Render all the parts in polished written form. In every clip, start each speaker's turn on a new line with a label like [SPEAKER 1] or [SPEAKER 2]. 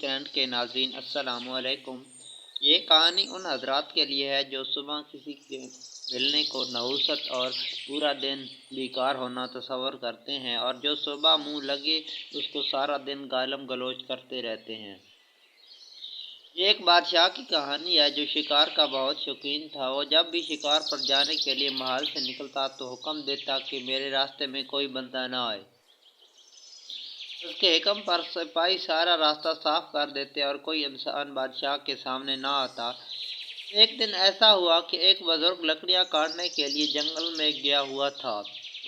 [SPEAKER 1] Trend کے ناظرین السلام علیکم۔ یہ کہانی ان حضرات کے لیے ہے جو صبح کسی کے ملنے کو نحوست اور پورا دن بیکار ہونا تصور کرتے ہیں، اور جو صبح منہ لگے اس کو سارا دن گالم گلوچ کرتے رہتے ہیں۔ یہ ایک بادشاہ کی کہانی ہے جو شکار کا بہت شوقین تھا۔ وہ جب بھی شکار پر جانے کے لیے محل سے نکلتا تو حکم دیتا کہ میرے راستے میں کوئی بندہ نہ آئے۔ اس کے حکم پر سپاہی سارا راستہ صاف کر دیتے اور کوئی انسان بادشاہ کے سامنے نہ آتا۔ ایک دن ایسا ہوا کہ ایک بزرگ لکڑیاں کاٹنے کے لیے جنگل میں گیا ہوا تھا۔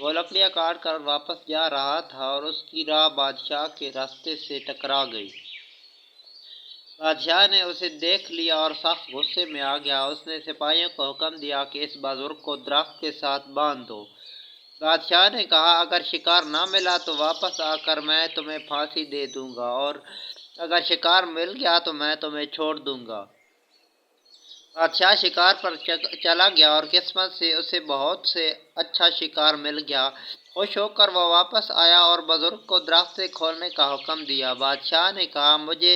[SPEAKER 1] وہ لکڑیاں کاٹ کر واپس جا رہا تھا اور اس کی راہ بادشاہ کے راستے سے ٹکرا گئی۔ بادشاہ نے اسے دیکھ لیا اور سخت غصے میں آ گیا۔ اس نے سپاہیوں کو حکم دیا کہ اس بزرگ کو درخت کے ساتھ باندھ دو۔ بادشاہ نے کہا اگر شکار نہ ملا تو واپس آ کر میں تمہیں پھانسی دے دوں گا، اور اگر شکار مل گیا تو میں تمہیں چھوڑ دوں گا۔ بادشاہ شکار پر چلا گیا اور قسمت سے اسے بہت سے اچھا شکار مل گیا۔ خوش ہو کر وہ واپس آیا اور بزرگ کو درخت سے کھولنے کا حکم دیا۔ بادشاہ نے کہا مجھے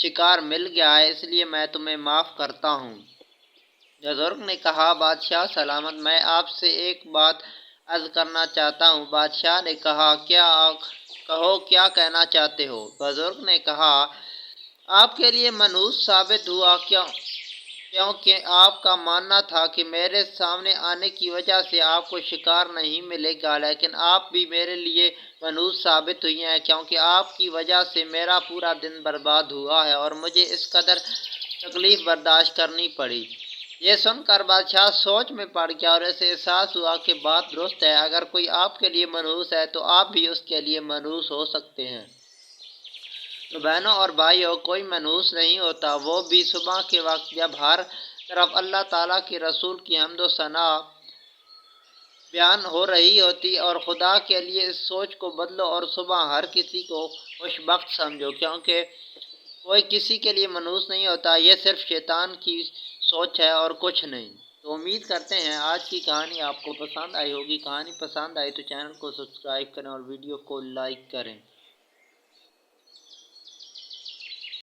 [SPEAKER 1] شکار مل گیا ہے، اس لیے میں تمہیں معاف کرتا ہوں۔ بزرگ نے کہا بادشاہ سلامت، میں آپ سے ایک بات عرض کرنا چاہتا ہوں۔ بادشاہ نے کہا کہو کیا کہنا چاہتے ہو؟ بزرگ نے کہا آپ کے لیے منحوس ثابت ہوا کیونکہ آپ کا ماننا تھا کہ میرے سامنے آنے کی وجہ سے آپ کو شکار نہیں ملے گا، لیکن آپ بھی میرے لیے منحوس ثابت ہوئی ہیں کیونکہ آپ کی وجہ سے میرا پورا دن برباد ہوا ہے اور مجھے اس قدر تکلیف برداشت کرنی پڑی۔ یہ سن کر بادشاہ سوچ میں پڑ گیا اور اسے احساس ہوا کہ بات درست ہے، اگر کوئی آپ کے لیے منحوس ہے تو آپ بھی اس کے لیے منحوس ہو سکتے ہیں۔ تو بہنوں اور بھائیوں، کوئی منحوس نہیں ہوتا، وہ بھی صبح کے وقت جب ہر طرف اللہ تعالیٰ کے رسول کی حمد و ثنا بیان ہو رہی ہوتی۔ اور خدا کے لیے اس سوچ کو بدلو اور صبح ہر کسی کو خوش بخت سمجھو، کیونکہ کوئی کسی کے لیے منحوس نہیں ہوتا، یہ صرف شیطان کی سوچ ہے اور کچھ نہیں۔ تو امید کرتے ہیں آج کی کہانی آپ کو پسند آئی ہوگی۔ کہانی پسند آئی تو چینل کو سبسکرائب کریں اور ویڈیو کو لائک کریں۔